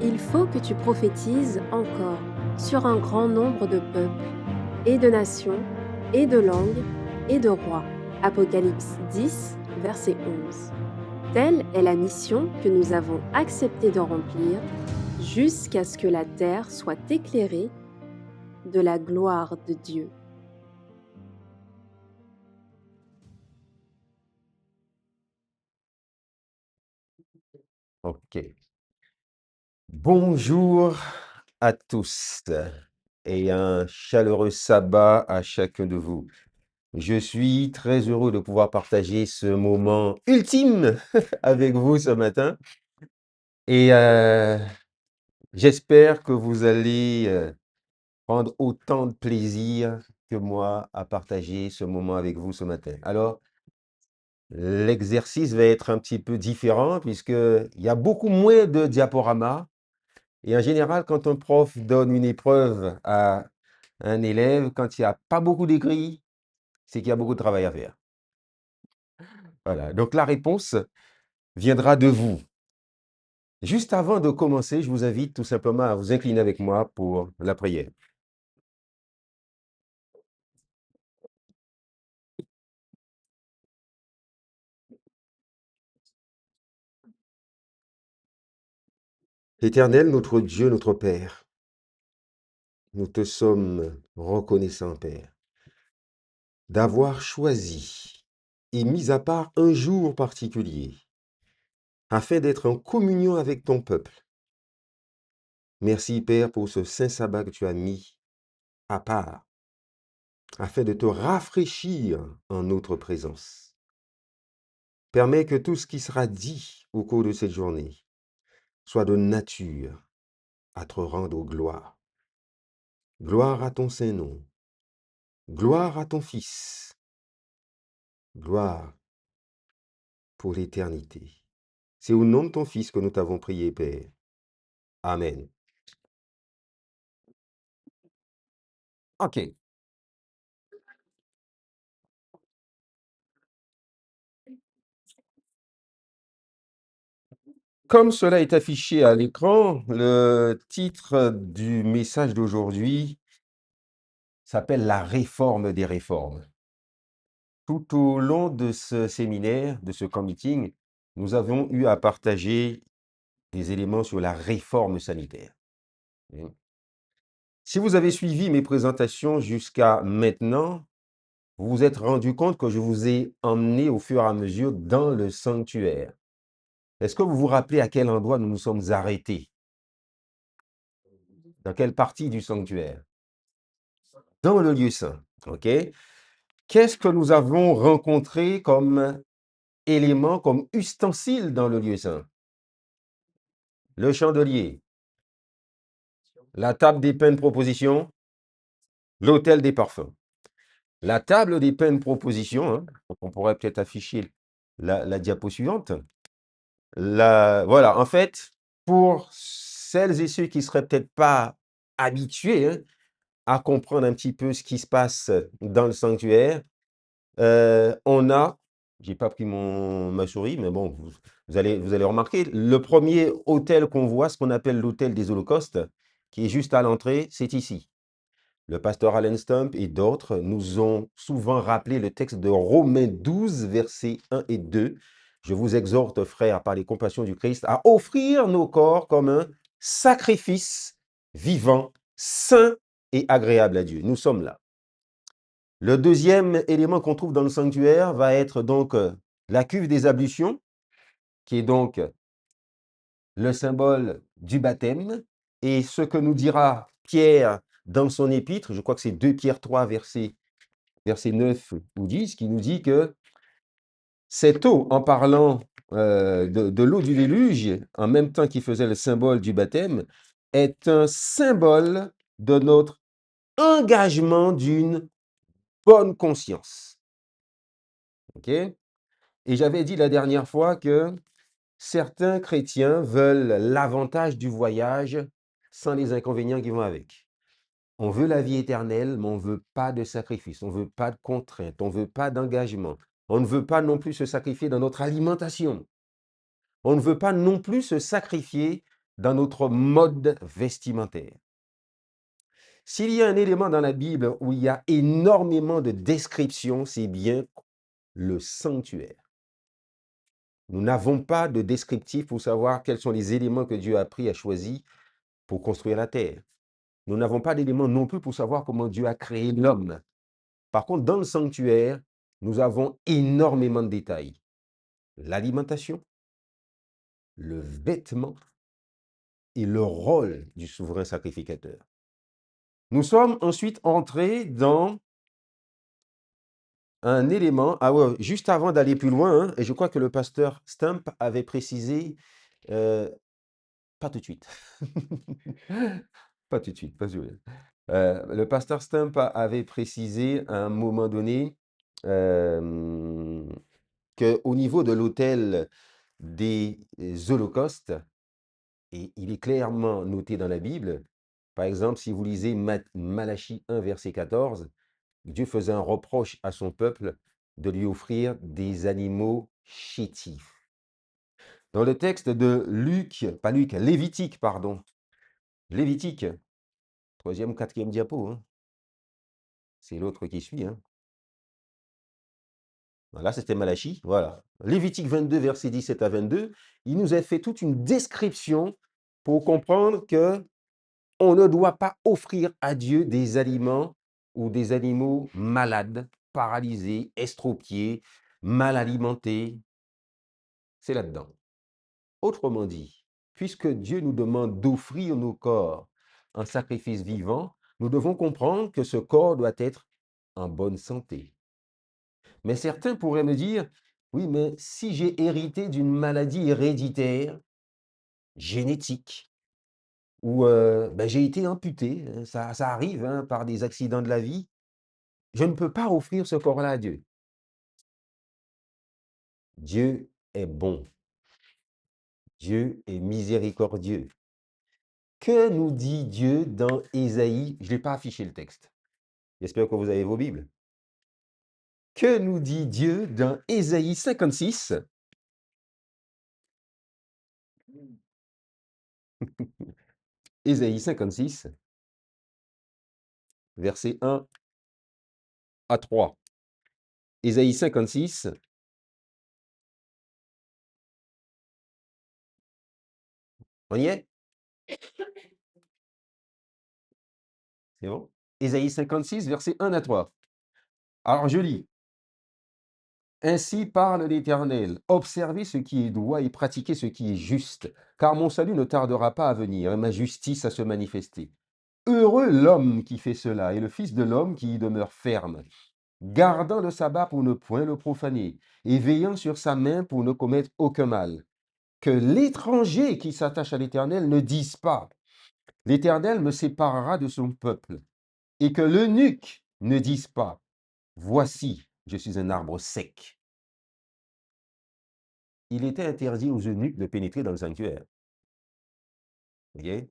Il faut que tu prophétises encore sur un grand nombre de peuples, et de nations, et de langues, et de rois. Apocalypse 10, verset 11. Telle est la mission que nous avons accepté de remplir jusqu'à ce que la terre soit éclairée de la gloire de Dieu. Ok. Bonjour à tous et un chaleureux sabbat à chacun de vous. Je suis très heureux de pouvoir partager ce moment ultime avec vous ce matin et j'espère que vous allez prendre autant de plaisir que moi à partager ce moment avec vous ce matin. Alors, l'exercice va être un petit peu différent puisqu'il y a beaucoup moins de diaporamas. Et en général, quand un prof donne une épreuve à un élève, quand il n'y a pas beaucoup d'écrits, c'est qu'il y a beaucoup de travail à faire. Voilà. Donc la réponse viendra de vous. Juste avant de commencer, je vous invite tout simplement à vous incliner avec moi pour la prière. Éternel, notre Dieu, notre Père, nous te sommes reconnaissants, Père, d'avoir choisi et mis à part un jour particulier afin d'être en communion avec ton peuple. Merci, Père, pour ce saint sabbat que tu as mis à part afin de te rafraîchir en notre présence. Permets que tout ce qui sera dit au cours de cette journée soit de nature à te rendre gloire. Gloire à ton Saint-Nom. Gloire à ton Fils. Gloire pour l'éternité. C'est au nom de ton Fils que nous t'avons prié, Père. Amen. OK. Comme cela est affiché à l'écran, le titre du message d'aujourd'hui s'appelle La réforme des réformes. Tout au long de ce séminaire, de ce camp meeting, nous avons eu à partager des éléments sur la réforme sanitaire. Si vous avez suivi mes présentations jusqu'à maintenant, vous vous êtes rendu compte que je vous ai emmené au fur et à mesure dans le sanctuaire. Est-ce que vous vous rappelez à quel endroit nous nous sommes arrêtés? Dans quelle partie du sanctuaire? Dans le lieu saint. OK? Qu'est-ce que nous avons rencontré comme élément, comme ustensile dans le lieu saint? Le chandelier, la table des pains de proposition, l'autel des parfums. La table des pains de proposition, hein, on pourrait peut-être afficher la diapo suivante. Voilà, en fait, pour celles et ceux qui ne seraient peut-être pas habitués à comprendre un petit peu ce qui se passe dans le sanctuaire, on a, j'ai pas pris ma souris, mais bon, vous allez remarquer, le premier autel qu'on voit, ce qu'on appelle l'autel des holocaustes, qui est juste à l'entrée, c'est ici. Le pasteur Allen Stump et d'autres nous ont souvent rappelé le texte de Romains 12, versets 1 et 2. Je vous exhorte, frères, par les compassions du Christ, à offrir nos corps comme un sacrifice vivant, saint et agréable à Dieu. Nous sommes là. Le deuxième élément qu'on trouve dans le sanctuaire va être donc la cuve des ablutions, qui est donc le symbole du baptême. Et ce que nous dira Pierre dans son épître, je crois que c'est 2 Pierre 3, verset 9 ou 10, qui nous dit que cette eau, en parlant de l'eau du déluge, en même temps qu'il faisait le symbole du baptême, est un symbole de notre engagement d'une bonne conscience. OK? Et j'avais dit la dernière fois que certains chrétiens veulent l'avantage du voyage sans les inconvénients qui vont avec. On veut la vie éternelle, mais on ne veut pas de sacrifice, on ne veut pas de contrainte, on ne veut pas d'engagement. On ne veut pas non plus se sacrifier dans notre alimentation. On ne veut pas non plus se sacrifier dans notre mode vestimentaire. S'il y a un élément dans la Bible où il y a énormément de descriptions, c'est bien le sanctuaire. Nous n'avons pas de descriptif pour savoir quels sont les éléments que Dieu a pris, a choisi pour construire la terre. Nous n'avons pas d'éléments non plus pour savoir comment Dieu a créé l'homme. Par contre, dans le sanctuaire, nous avons énormément de détails. L'alimentation, le vêtement et le rôle du souverain sacrificateur. Nous sommes ensuite entrés dans un élément, juste avant d'aller plus loin, et je crois que le pasteur Stump avait précisé, pas tout de suite, pas tout de suite, pas tout de suite. Le pasteur Stump avait précisé à un moment donné qu'au niveau de l'autel des holocaustes, et il est clairement noté dans la Bible, par exemple, si vous lisez Malachie 1, verset 14, Dieu faisait un reproche à son peuple de lui offrir des animaux chétifs. Dans le texte de Lévitique, pardon, Lévitique, troisième ou quatrième diapo, hein, c'est l'autre qui suit. Hein. Voilà, c'était Malachie, voilà. Lévitique 22, verset 17 à 22, il nous a fait toute une description pour comprendre que on ne doit pas offrir à Dieu des aliments ou des animaux malades, paralysés, estropiés, mal alimentés. C'est là-dedans. Autrement dit, puisque Dieu nous demande d'offrir nos corps en sacrifice vivant, nous devons comprendre que ce corps doit être en bonne santé. Mais certains pourraient me dire, oui, mais si j'ai hérité d'une maladie héréditaire, génétique, ou j'ai été amputé, ça arrive hein, par des accidents de la vie, je ne peux pas offrir ce corps-là à Dieu. Dieu est bon. Dieu est miséricordieux. Que nous dit Dieu dans Ésaïe? Je ne l'ai pas affiché le texte. J'espère que vous avez vos Bibles. Que nous dit Dieu dans Ésaïe 56? Ésaïe 56, versets 1 à 3. Ésaïe 56. On y est? C'est bon? Ésaïe 56, versets 1 à 3. Alors je lis. Ainsi parle l'Éternel, observez ce qui est droit et pratiquez ce qui est juste, car mon salut ne tardera pas à venir et ma justice à se manifester. Heureux l'homme qui fait cela et le Fils de l'homme qui y demeure ferme, gardant le sabbat pour ne point le profaner et veillant sur sa main pour ne commettre aucun mal. Que l'étranger qui s'attache à l'Éternel ne dise pas, l'Éternel me séparera de son peuple, et que l'eunuque ne dise pas, voici, je suis un arbre sec. Il était interdit aux eunuques de pénétrer dans le sanctuaire. Okay?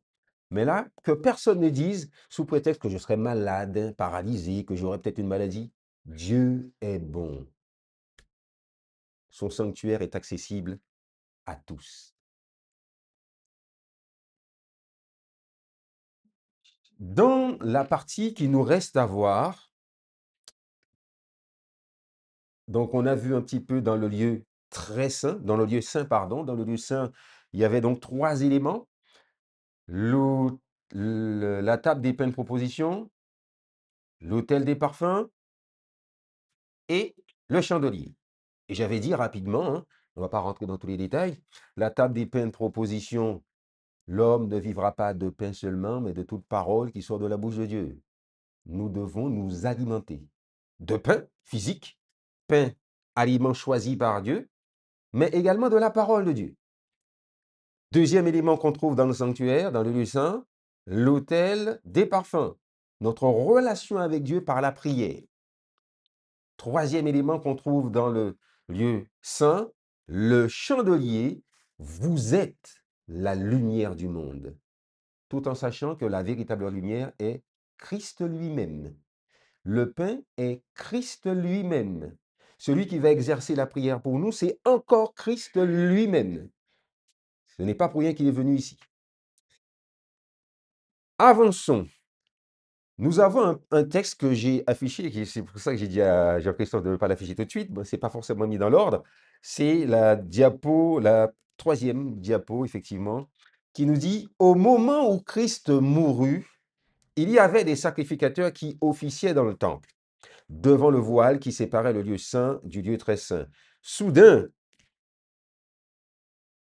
Mais là, que personne ne dise, sous prétexte que je serais malade, paralysé, que j'aurais peut-être une maladie, Dieu est bon. Son sanctuaire est accessible à tous. Dans la partie qui nous reste à voir, donc on a vu un petit peu dans le lieu très saint, dans le lieu saint, pardon, dans le lieu saint, il y avait donc 3 éléments. La table des pains de proposition, l'autel des parfums et le chandelier. Et j'avais dit rapidement, hein, on ne va pas rentrer dans tous les détails, la table des pains de proposition, l'homme ne vivra pas de pain seulement, mais de toute parole qui sort de la bouche de Dieu. Nous devons nous alimenter de pain physique, pain, aliment choisi par Dieu, mais également de la parole de Dieu. Deuxième élément qu'on trouve dans le sanctuaire, dans le lieu saint, l'autel des parfums, notre relation avec Dieu par la prière. Troisième élément qu'on trouve dans le lieu saint, le chandelier, vous êtes la lumière du monde, tout en sachant que la véritable lumière est Christ lui-même. Le pain est Christ lui-même. Celui qui va exercer la prière pour nous, c'est encore Christ lui-même. Ce n'est pas pour rien qu'il est venu ici. Avançons. Nous avons un texte que j'ai affiché, et c'est pour ça que j'ai dit à Jean-Christophe de ne pas l'afficher tout de suite. Bon, ce n'est pas forcément mis dans l'ordre. C'est la troisième diapo, effectivement, qui nous dit, au moment où Christ mourut, il y avait des sacrificateurs qui officiaient dans le temple, devant le voile qui séparait le lieu saint du lieu très saint. Soudain,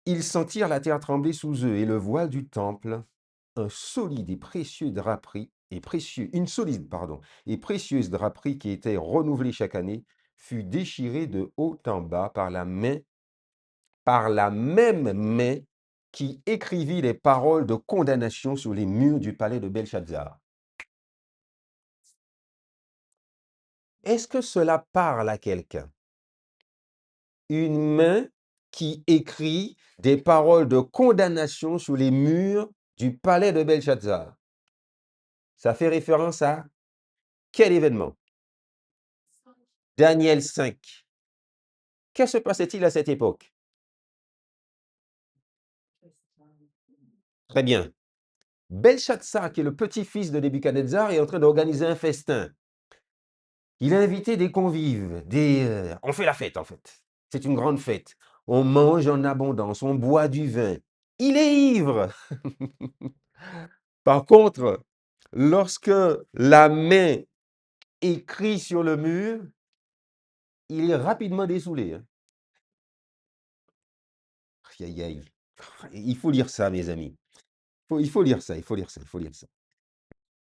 ils sentirent la terre trembler sous eux, et le voile du temple, un solide et précieux draperie, une solide, pardon, et précieuse draperie qui était renouvelée chaque année, fut déchirée de haut en bas par la même main qui écrivit les paroles de condamnation sur les murs du palais de Belshazzar. Est-ce que cela parle à quelqu'un? Une main qui écrit des paroles de condamnation sur les murs du palais de Belshazzar. Ça fait référence à quel événement? Daniel 5. Que se passait-il à cette époque? Très bien. Belshazzar, qui est le petit-fils de Nebuchadnezzar, est en train d'organiser un festin. Il a invité des convives, on fait la fête en fait. C'est une grande fête. On mange en abondance, on boit du vin. Il est ivre. Par contre, lorsque la main écrit sur le mur, il est rapidement dessoulé, hein. Aïe, aïe, aïe. Il faut lire ça, mes amis. Il faut lire ça, il faut lire ça, il faut lire ça.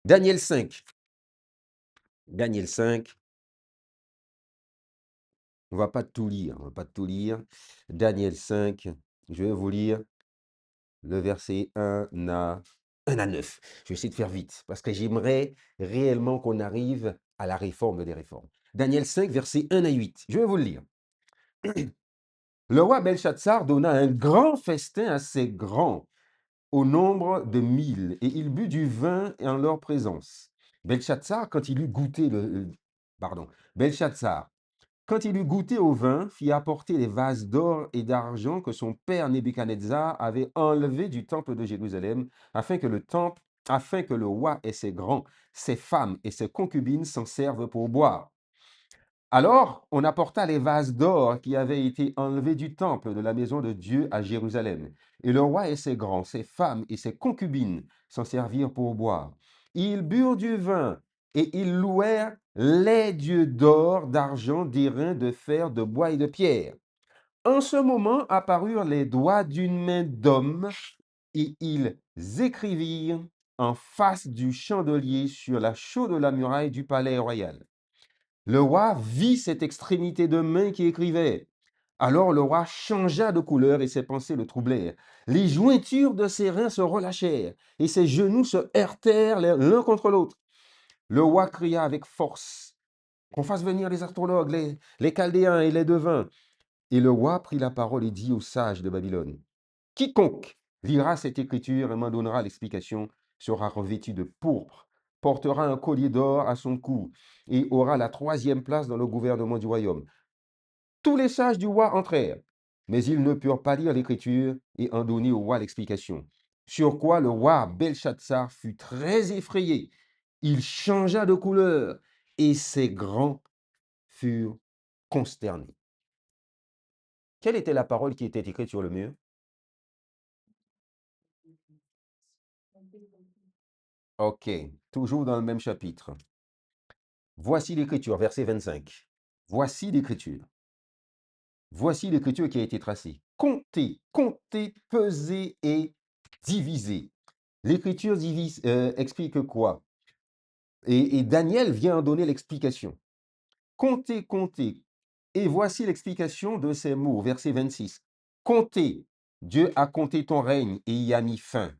Daniel 5. Daniel 5. On va pas tout lire, on va pas tout lire. Daniel 5, je vais vous lire le verset 1 à 9. Je vais essayer de faire vite, parce que j'aimerais réellement qu'on arrive à la réforme des réformes. Daniel 5, verset 1 à 8. Je vais vous le lire. Le roi Belshazzar donna un grand festin à ses grands, au nombre de 1000, et il but du vin en leur présence. Belshazzar, quand il eut goûté Belshazzar, quand il eut goûté au vin, fit apporter les vases d'or et d'argent que son père Nebuchadnezzar avait enlevés du temple de Jérusalem, afin que le roi et ses grands, ses femmes et ses concubines s'en servent pour boire. Alors on apporta les vases d'or qui avaient été enlevés du temple de la maison de Dieu à Jérusalem. Et le roi et ses grands, ses femmes et ses concubines s'en servirent pour boire. Ils burent du vin et ils louèrent les dieux d'or, d'argent, d'airain, de fer, de bois et de pierre. En ce moment apparurent les doigts d'une main d'homme et ils écrivirent en face du chandelier sur la chaude de la muraille du palais royal. Le roi vit cette extrémité de main qui écrivait. Alors le roi changea de couleur et ses pensées le troublèrent. Les jointures de ses reins se relâchèrent et ses genoux se heurtèrent l'un contre l'autre. Le roi cria avec force qu'on fasse venir les astrologues, les chaldéens et les devins. Et le roi prit la parole et dit aux sages de Babylone, quiconque lira cette écriture et m'en donnera l'explication sera revêtu de pourpre, portera un collier d'or à son cou et aura la troisième place dans le gouvernement du royaume. Tous les sages du roi entrèrent, mais ils ne purent pas lire l'écriture et en donner au roi l'explication. Sur quoi le roi Belshazzar fut très effrayé. Il changea de couleur et ses grands furent consternés. Quelle était la parole qui était écrite sur le mur? Ok, toujours dans le même chapitre. Voici l'écriture, verset 25. Voici l'écriture. Voici l'écriture qui a été tracée. Comptez, comptez, pesez et divisez. L'écriture explique quoi? Et Daniel vient en donner l'explication. Comptez, comptez. Et voici l'explication de ces mots, verset 26. Comptez, Dieu a compté ton règne et y a mis fin.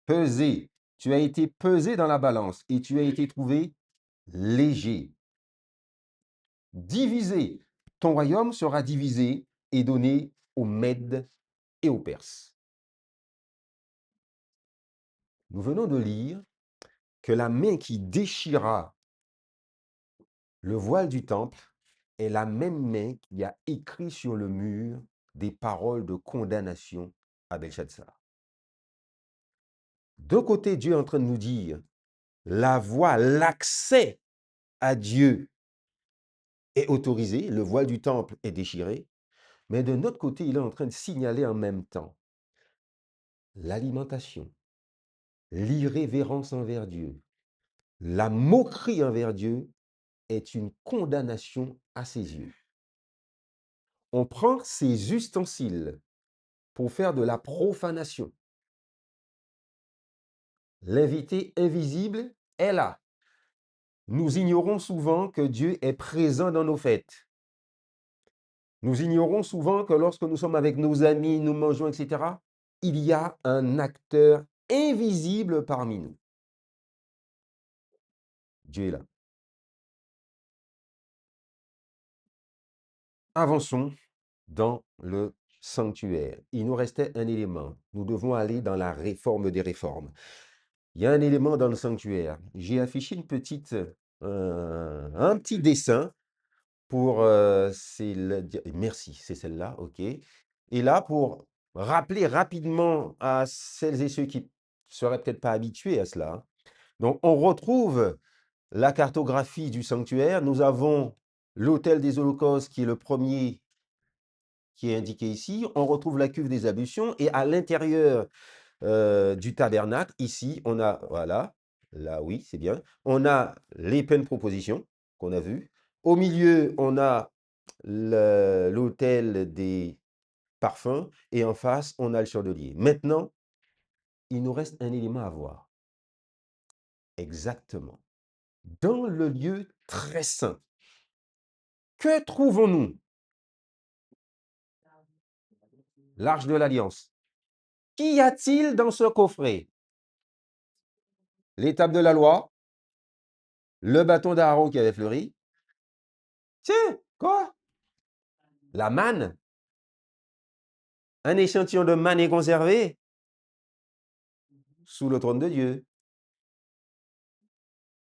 Pesez, tu as été pesé dans la balance et tu as été trouvé léger. Divisé, ton royaume sera divisé et donné aux Mèdes et aux Perses. Nous venons de lire que la main qui déchira le voile du temple est la même main qui a écrit sur le mur des paroles de condamnation à Belshazzar. D'un côté, Dieu est en train de nous dire, la voie, l'accès à Dieu est autorisé, le voile du temple est déchiré, mais d'un autre côté, il est en train de signaler en même temps l'alimentation, l'irrévérence envers Dieu, la moquerie envers Dieu est une condamnation à ses yeux. On prend ces ustensiles pour faire de la profanation. L'invité invisible est là. Nous ignorons souvent que Dieu est présent dans nos fêtes. Nous ignorons souvent que lorsque nous sommes avec nos amis, nous mangeons, etc., il y a un acteur invisible parmi nous. Dieu est là. Avançons dans le sanctuaire. Il nous restait un élément. Nous devons aller dans la réforme des réformes. Il y a un élément dans le sanctuaire. J'ai affiché un petit dessin pour... merci, c'est celle-là, ok. Et là, pour rappeler rapidement à celles et ceux qui ne seraient peut-être pas habitués à cela. Donc, on retrouve la cartographie du sanctuaire. Nous avons l'autel des holocaustes qui est le premier qui est indiqué ici. On retrouve la cuve des ablutions et à l'intérieur du tabernacle, ici, on a, voilà, là, oui, c'est bien. On a les peines propositions qu'on a vues. Au milieu, on a l'autel des parfums et en face, on a le chandelier. Maintenant, il nous reste un élément à voir. Exactement. Dans le lieu très saint, que trouvons-nous? L'Arche de l'Alliance. Qu'y a-t-il dans ce coffret? L'étape de la loi, le bâton d'Aaron qui avait fleuri. Tiens, quoi? La manne? Un échantillon de manne est conservé sous le trône de Dieu.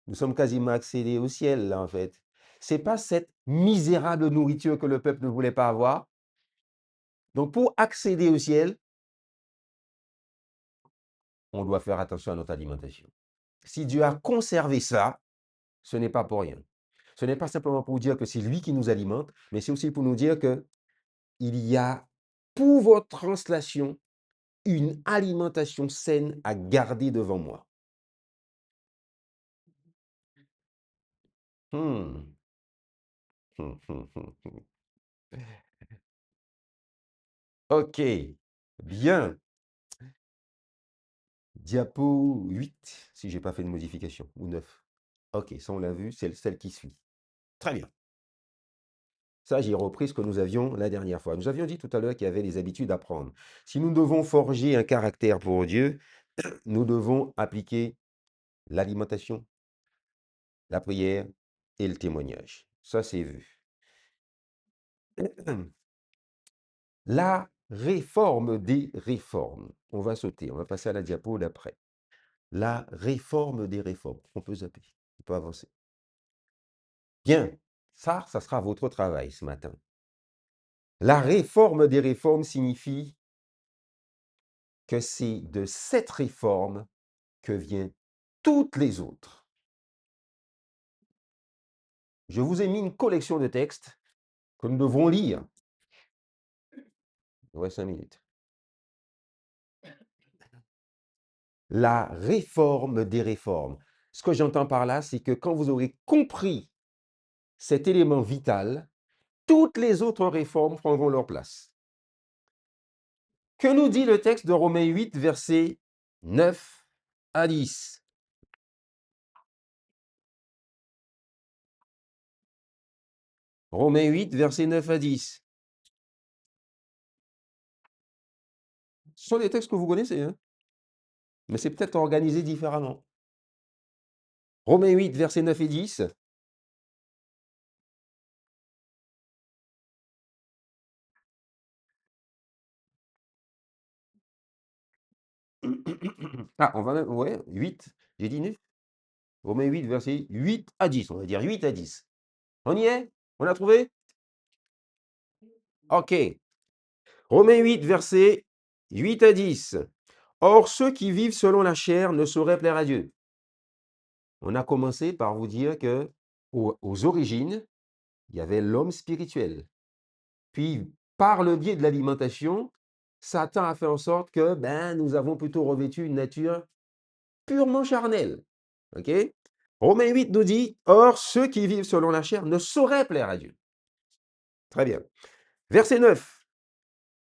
Nous sommes quasiment accédés au ciel, là, en fait. Ce n'est pas cette misérable nourriture que le peuple ne voulait pas avoir. Donc, pour accéder au ciel, on doit faire attention à notre alimentation. Si Dieu a conservé ça, ce n'est pas pour rien. Ce n'est pas simplement pour dire que c'est lui qui nous alimente, mais c'est aussi pour nous dire que il y a, pour votre translation, une alimentation saine à garder devant moi. Hmm. Ok, bien. Diapo 8, si je n'ai pas fait de modification, ou 9. Ok, ça on l'a vu, c'est celle qui suit. Très bien. Ça, j'ai repris ce que nous avions la dernière fois. Nous avions dit tout à l'heure qu'il y avait les habitudes à prendre. Si nous devons forger un caractère pour Dieu, nous devons appliquer l'alimentation, la prière et le témoignage. Ça, c'est vu. La réforme des réformes. On va sauter, on va passer à la diapo d'après. La réforme des réformes. On peut zapper, on peut avancer. Bien, ça sera votre travail ce matin. La réforme des réformes signifie que c'est de cette réforme que viennent toutes les autres. Je vous ai mis une collection de textes que nous devrons lire. Il reste 5 minutes. La réforme des réformes. Ce que j'entends par là, c'est que quand vous aurez compris cet élément vital, toutes les autres réformes prendront leur place. Que nous dit le texte de Romains 8, versets 9 à 10? Romains 8, versets 9 à 10. Ce sont des textes que vous connaissez, hein? Mais c'est peut-être organisé différemment. Romains 8, versets 9 et 10. Ah, on va même, ouais, 8, j'ai dit 9. Romains 8, versets 8 à 10. On va dire 8 à 10. On y est? On a trouvé? Ok. Romains 8, versets 8 à 10. Or, ceux qui vivent selon la chair ne sauraient plaire à Dieu. On a commencé par vous dire que aux origines, il y avait l'homme spirituel. Puis, par le biais de l'alimentation, Satan a fait en sorte que nous avons plutôt revêtu une nature purement charnelle. OK? Romains 8 nous dit, or, ceux qui vivent selon la chair ne sauraient plaire à Dieu. Très bien. Verset 9.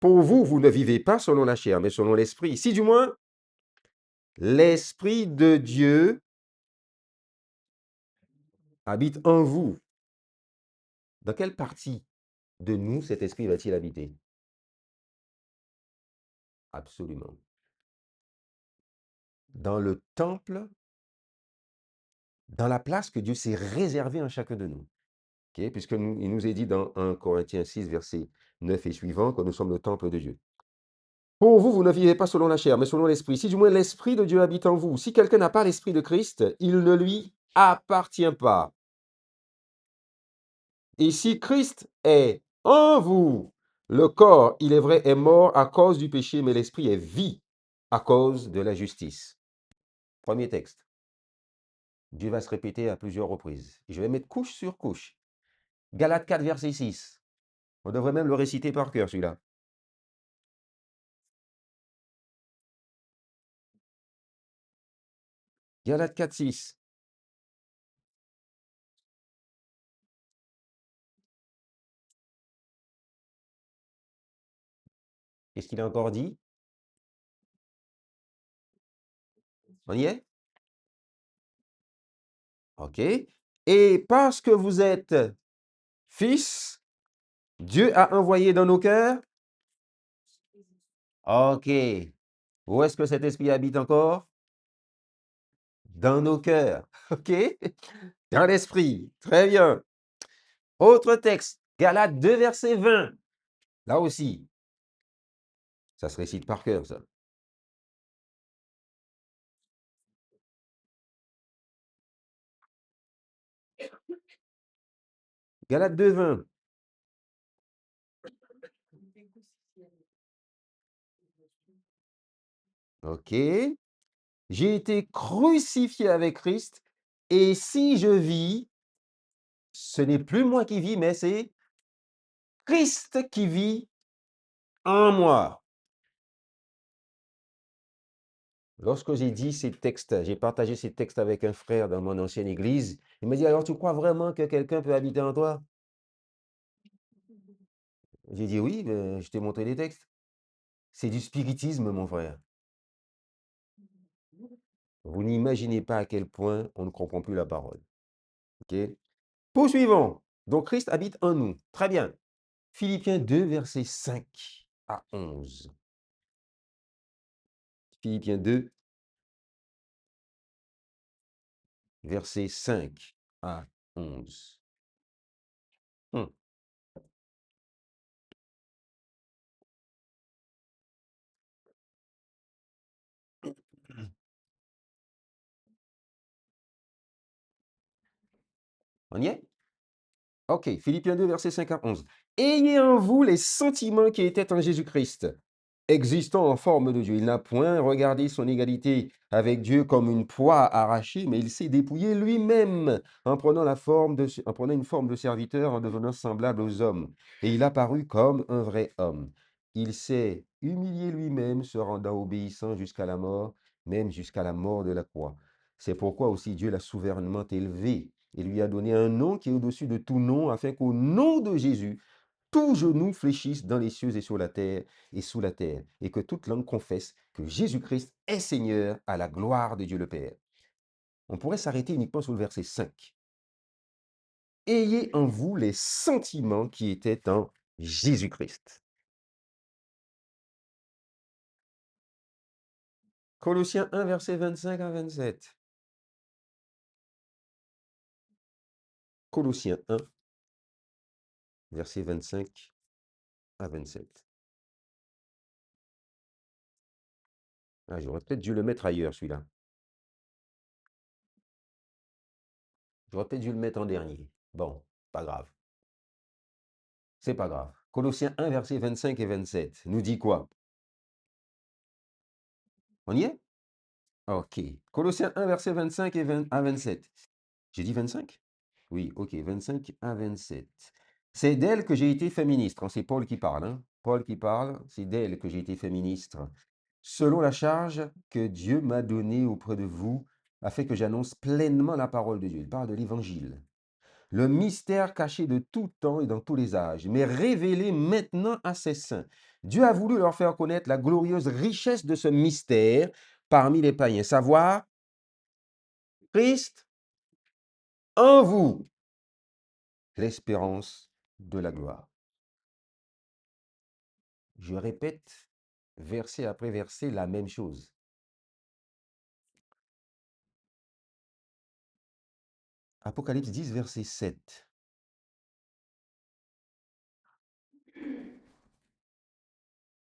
Pour vous, vous ne vivez pas selon la chair, mais selon l'esprit. Si du moins, l'esprit de Dieu habite en vous. Dans quelle partie de nous cet esprit va-t-il habiter? Absolument. Dans le temple, dans la place que Dieu s'est réservée en chacun de nous. OK? Puisque il nous est dit dans 1 Corinthiens 6, verset 9 et suivant, que nous sommes le temple de Dieu. Pour vous, vous ne vivez pas selon la chair, mais selon l'esprit. Si du moins l'esprit de Dieu habite en vous. Si quelqu'un n'a pas l'esprit de Christ, il ne lui appartient pas. Et si Christ est en vous, le corps, il est vrai, est mort à cause du péché, mais l'esprit est vie à cause de la justice. Premier texte. Dieu va se répéter à plusieurs reprises. Et je vais mettre couche sur couche. Galates 4, verset 6. On devrait même le réciter par cœur, celui-là. Galates 4, 6. Qu'est-ce qu'il a encore dit? On y est? OK. Et parce que vous êtes fils, Dieu a envoyé dans nos cœurs. OK. Où est-ce que cet esprit habite encore? Dans nos cœurs. OK? Dans l'esprit. Très bien. Autre texte. Galates 2, verset 20. Là aussi. Ça se récite par cœur, ça. Galates 2, 20. OK. J'ai été crucifié avec Christ, et si je vis, ce n'est plus moi qui vis, mais c'est Christ qui vit en moi. Lorsque j'ai dit ces textes, j'ai partagé ces textes avec un frère dans mon ancienne église, il m'a dit, alors tu crois vraiment que quelqu'un peut habiter en toi? J'ai dit oui, je t'ai montré les textes. C'est du spiritisme, mon frère. Vous n'imaginez pas à quel point on ne comprend plus la parole. OK? Poursuivons. Donc Christ habite en nous. Très bien. Philippiens 2, versets 5 à 11. Philippiens 2, versets 5 à 11. Hmm. On y est? OK. Philippiens 2, versets 5 à 11. Ayez en vous les sentiments qui étaient en Jésus-Christ, existant en forme de Dieu. Il n'a point regardé son égalité avec Dieu comme une proie arrachée, mais il s'est dépouillé lui-même en prenant en prenant une forme de serviteur, en devenant semblable aux hommes. Et il apparut comme un vrai homme. Il s'est humilié lui-même, se rendant obéissant jusqu'à la mort, même jusqu'à la mort de la croix. C'est pourquoi aussi Dieu l'a souverainement élevé et lui a donné un nom qui est au-dessus de tout nom, afin qu'au nom de Jésus, tout genou fléchisse dans les cieux et sur la terre et sous la terre, et que toute langue confesse que Jésus-Christ est Seigneur, à la gloire de Dieu le Père. On pourrait s'arrêter uniquement sur le verset 5. Ayez en vous les sentiments qui étaient en Jésus-Christ. Colossiens 1, verset 25 à 27. Colossiens 1, verset 25 à 27. Ah, j'aurais peut-être dû le mettre ailleurs, celui-là. J'aurais peut-être dû le mettre en dernier. Bon, pas grave. C'est pas grave. Colossiens 1, versets 25 et 27 nous dit quoi? On y est? OK. Colossiens 1, verset 25 et 20 à 27. J'ai dit 25? Oui, OK, 25 à 27. C'est d'elle que j'ai été fait ministre. C'est Paul qui parle, hein. Paul qui parle, c'est d'elle que j'ai été fait ministre, selon la charge que Dieu m'a donnée auprès de vous, afin que j'annonce pleinement la parole de Dieu. Il parle de l'évangile. Le mystère caché de tout temps et dans tous les âges, mais révélé maintenant à ses saints. Dieu a voulu leur faire connaître la glorieuse richesse de ce mystère parmi les païens, savoir Christ en vous, l'espérance de la gloire. Je répète verset après verset la même chose. Apocalypse 10, verset 7. Je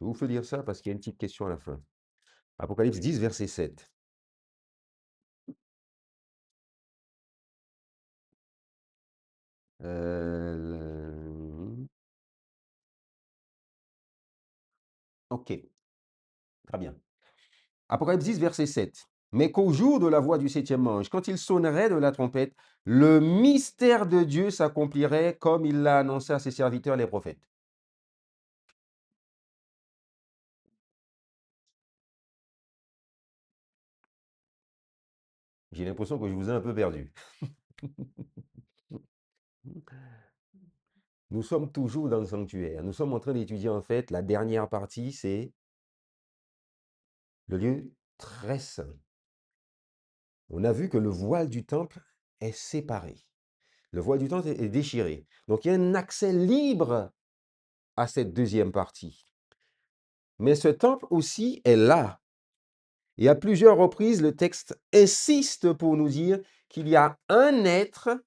vous fais lire ça parce qu'il y a une petite question à la fin. Apocalypse 10, verset 7. Ok, très bien. Apocalypse 10, verset 7. Mais qu'au jour de la voix du septième ange, quand il sonnerait de la trompette, le mystère de Dieu s'accomplirait comme il l'a annoncé à ses serviteurs les prophètes. J'ai l'impression que je vous ai un peu perdu. Nous sommes toujours dans le sanctuaire. Nous sommes en train d'étudier en fait la dernière partie, c'est le lieu très saint. On a vu que le voile du temple est séparé. Le voile du temple est déchiré. Donc il y a un accès libre à cette deuxième partie. Mais ce temple aussi est là. Et à plusieurs reprises, le texte insiste pour nous dire qu'il y a un être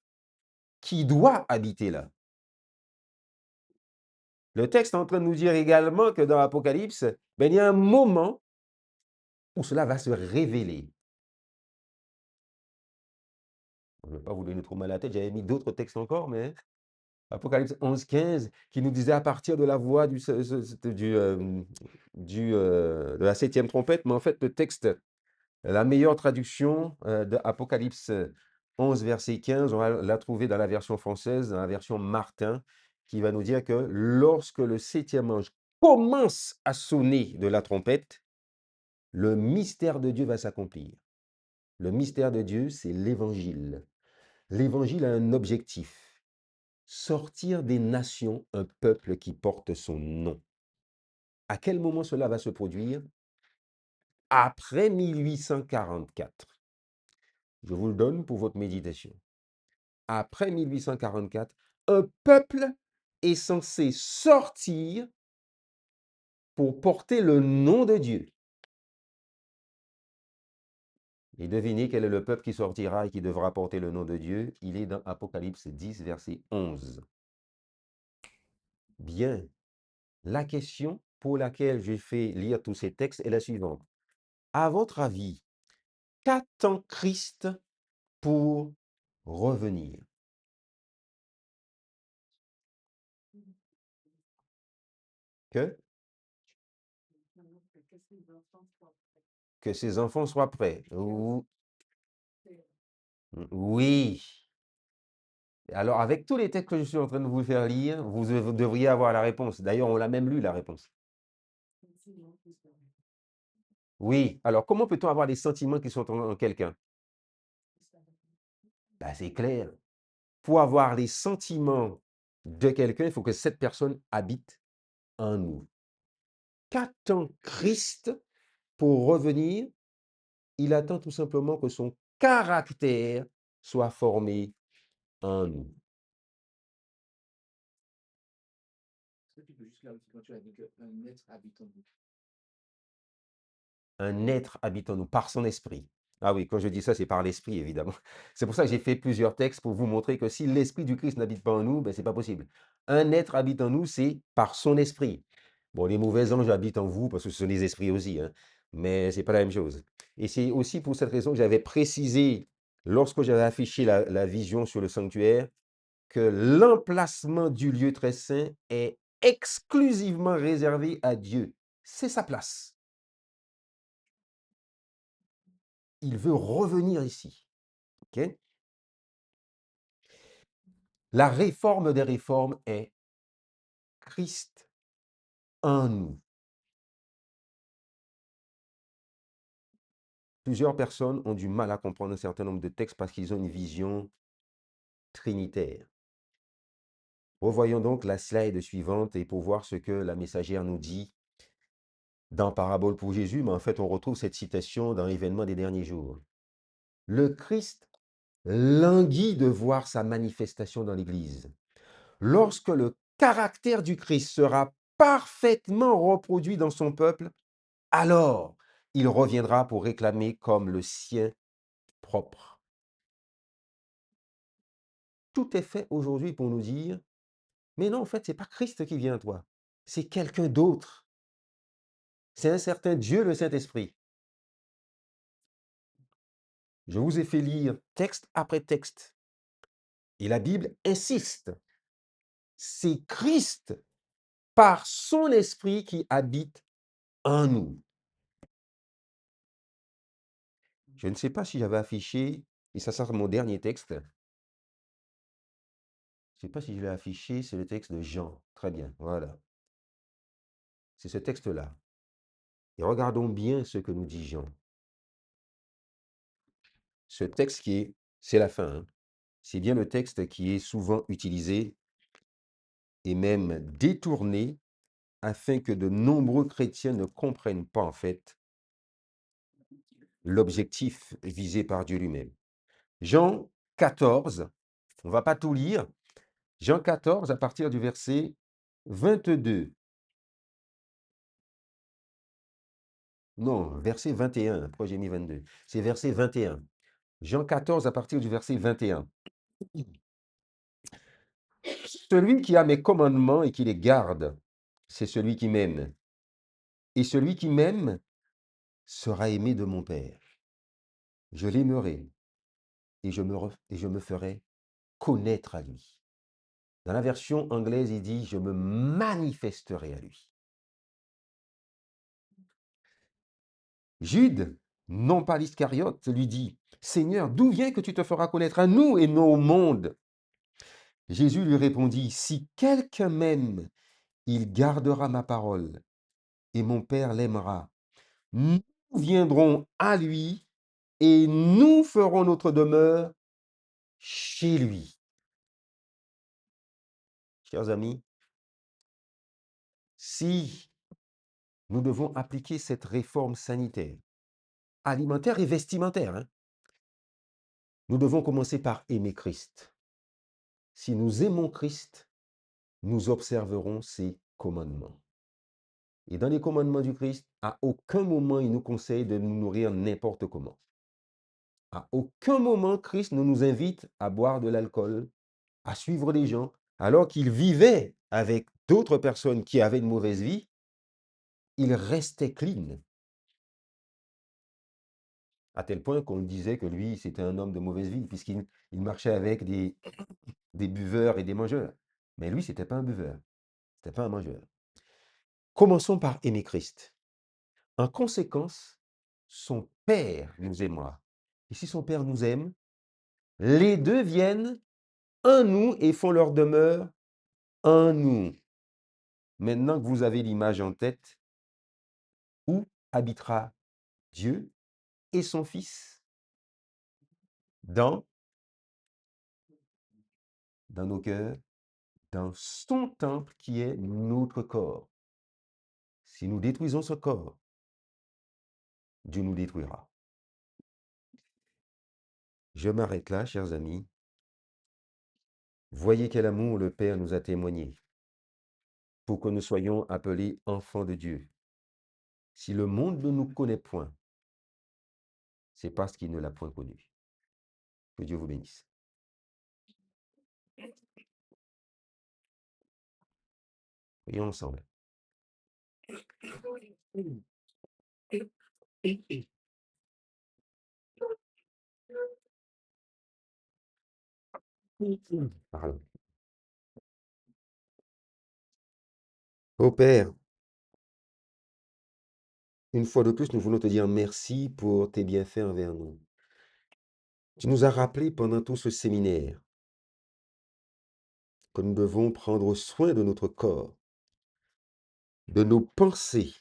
qui doit habiter là. Le texte est en train de nous dire également que dans l'Apocalypse, il y a un moment où cela va se révéler. Je ne vais pas vous donner trop mal à la tête, j'avais mis d'autres textes encore, mais Apocalypse 11, 15, qui nous disait à partir de la voix de la septième trompette, mais en fait, le texte, la meilleure traduction de Apocalypse 11, verset 15, on va la trouver dans la version française, dans la version Martin, qui va nous dire que lorsque le septième ange commence à sonner de la trompette, le mystère de Dieu va s'accomplir. Le mystère de Dieu, c'est l'évangile. L'évangile a un objectif: sortir des nations un peuple qui porte son nom. À quel moment cela va se produire? Après 1844. Je vous le donne pour votre méditation. Après 1844, un peuple est censé sortir pour porter le nom de Dieu. Et devinez quel est le peuple qui sortira et qui devra porter le nom de Dieu? Il est dans Apocalypse 10, verset 11. Bien, la question pour laquelle j'ai fait lire tous ces textes est la suivante. À votre avis, qu'attend Christ pour revenir? Que? Que ses enfants soient prêts. Oui. Alors, avec tous les textes que je suis en train de vous faire lire, vous devriez avoir la réponse. D'ailleurs, on l'a même lu, la réponse. Oui. Alors, comment peut-on avoir des sentiments qui sont en quelqu'un? Ben, c'est clair. Pour avoir les sentiments de quelqu'un, il faut que cette personne habite en nous. Qu'attend Christ pour revenir? Il attend tout simplement que son caractère soit formé en nous. Un être habite en nous par son esprit. Ah oui, quand je dis ça, c'est par l'esprit, évidemment. C'est pour ça que j'ai fait plusieurs textes pour vous montrer que si l'esprit du Christ n'habite pas en nous, ben, ce n'est pas possible. Un être habite en nous, c'est par son esprit. Bon, les mauvais anges habitent en vous parce que ce sont des esprits aussi, hein, mais ce n'est pas la même chose. Et c'est aussi pour cette raison que j'avais précisé, lorsque j'avais affiché la vision sur le sanctuaire, que l'emplacement du lieu très saint est exclusivement réservé à Dieu. C'est sa place. Il veut revenir ici. Ok. La réforme des réformes est Christ en nous. Plusieurs personnes ont du mal à comprendre un certain nombre de textes parce qu'ils ont une vision trinitaire. Revoyons donc la slide suivante et pour voir ce que la messagère nous dit dans Parabole pour Jésus, mais en fait on retrouve cette citation dans l'événement des derniers jours. Le Christ languit de voir sa manifestation dans l'Église. Lorsque le caractère du Christ sera parfaitement reproduit dans son peuple, alors il reviendra pour réclamer comme le sien propre. Tout est fait aujourd'hui pour nous dire, mais non, en fait, ce n'est pas Christ qui vient à toi, c'est quelqu'un d'autre. C'est un certain Dieu, le Saint-Esprit. Je vous ai fait lire texte après texte. Et la Bible insiste. C'est Christ, par son esprit, qui habite en nous. Je ne sais pas si j'avais affiché, et ça sera mon dernier texte. Je ne sais pas si je l'ai affiché, c'est le texte de Jean. Très bien, voilà. C'est ce texte-là. Et regardons bien ce que nous dit Jean. Ce texte c'est la fin, hein. C'est bien le texte qui est souvent utilisé et même détourné afin que de nombreux chrétiens ne comprennent pas en fait l'objectif visé par Dieu lui-même. Jean 14, on ne va pas tout lire. Jean 14 à partir du verset 22. Non, verset 21. Pourquoi j'ai mis 22? C'est verset 21. Jean 14 à partir du verset 21. Celui qui a mes commandements et qui les garde, c'est celui qui m'aime. Et celui qui m'aime sera aimé de mon Père. Je l'aimerai et je me ferai connaître à lui. Dans la version anglaise, il dit, je me manifesterai à lui. Jude, non pas l'Iscariote, lui dit, Seigneur, d'où vient que tu te feras connaître à nous et non au monde? Jésus lui répondit, si quelqu'un m'aime, il gardera ma parole et mon Père l'aimera. Nous viendrons à lui et nous ferons notre demeure chez lui. Chers amis, si nous devons appliquer cette réforme sanitaire, alimentaire et vestimentaire, hein, nous devons commencer par aimer Christ. Si nous aimons Christ, nous observerons ses commandements. Et dans les commandements du Christ, à aucun moment il nous conseille de nous nourrir n'importe comment. À aucun moment Christ ne nous invite à boire de l'alcool, à suivre des gens, alors qu'il vivait avec d'autres personnes qui avaient une mauvaise vie, il restait clean. À tel point qu'on disait que lui, c'était un homme de mauvaise vie, puisqu'il marchait avec des buveurs et des mangeurs. Mais lui, ce n'était pas un buveur, ce n'était pas un mangeur. Commençons par aimer Christ. En conséquence, son Père nous aimera. Et si son Père nous aime, les deux viennent en nous et font leur demeure en nous. Maintenant que vous avez l'image en tête, où habitera Dieu et son Fils? Dans nos cœurs, dans son temple qui est notre corps. Si nous détruisons ce corps, Dieu nous détruira. Je m'arrête là, chers amis. Voyez quel amour le Père nous a témoigné pour que nous soyons appelés enfants de Dieu. Si le monde ne nous connaît point, c'est parce qu'il ne l'a point connu. Que Dieu vous bénisse. Prions ensemble. Pardon. Ô Père, une fois de plus, nous voulons te dire merci pour tes bienfaits envers nous. Tu nous as rappelé pendant tout ce séminaire que nous devons prendre soin de notre corps, de nos pensées,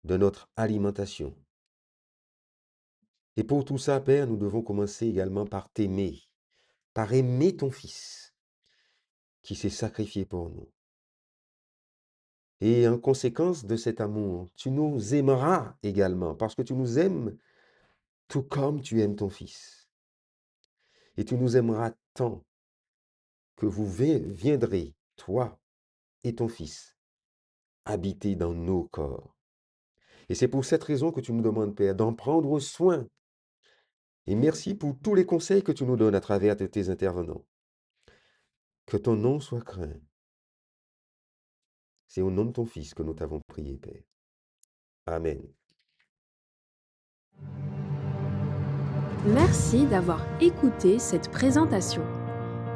de notre alimentation. Et pour tout ça, Père, nous devons commencer également par t'aimer, par aimer ton Fils qui s'est sacrifié pour nous. Et en conséquence de cet amour, tu nous aimeras également, parce que tu nous aimes tout comme tu aimes ton Fils. Et tu nous aimeras tant que vous viendrez, toi et ton Fils, habiter dans nos corps. Et c'est pour cette raison que tu nous demandes, Père, d'en prendre soin. Et merci pour tous les conseils que tu nous donnes à travers de tes intervenants. Que ton nom soit craint. C'est au nom de ton Fils que nous t'avons prié, Père. Amen. Merci d'avoir écouté cette présentation.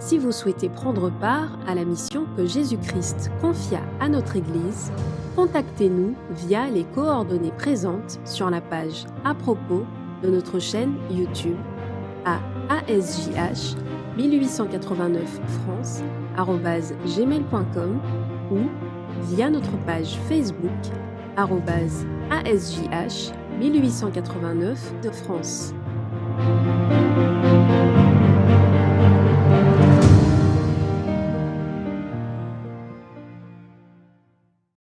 Si vous souhaitez prendre part à la mission que Jésus-Christ confia à notre Église, contactez-nous via les coordonnées présentes sur la page à propos de notre chaîne YouTube à ASJH 1889 France@gmail.com ou via notre page Facebook @ASJH 1889 de France.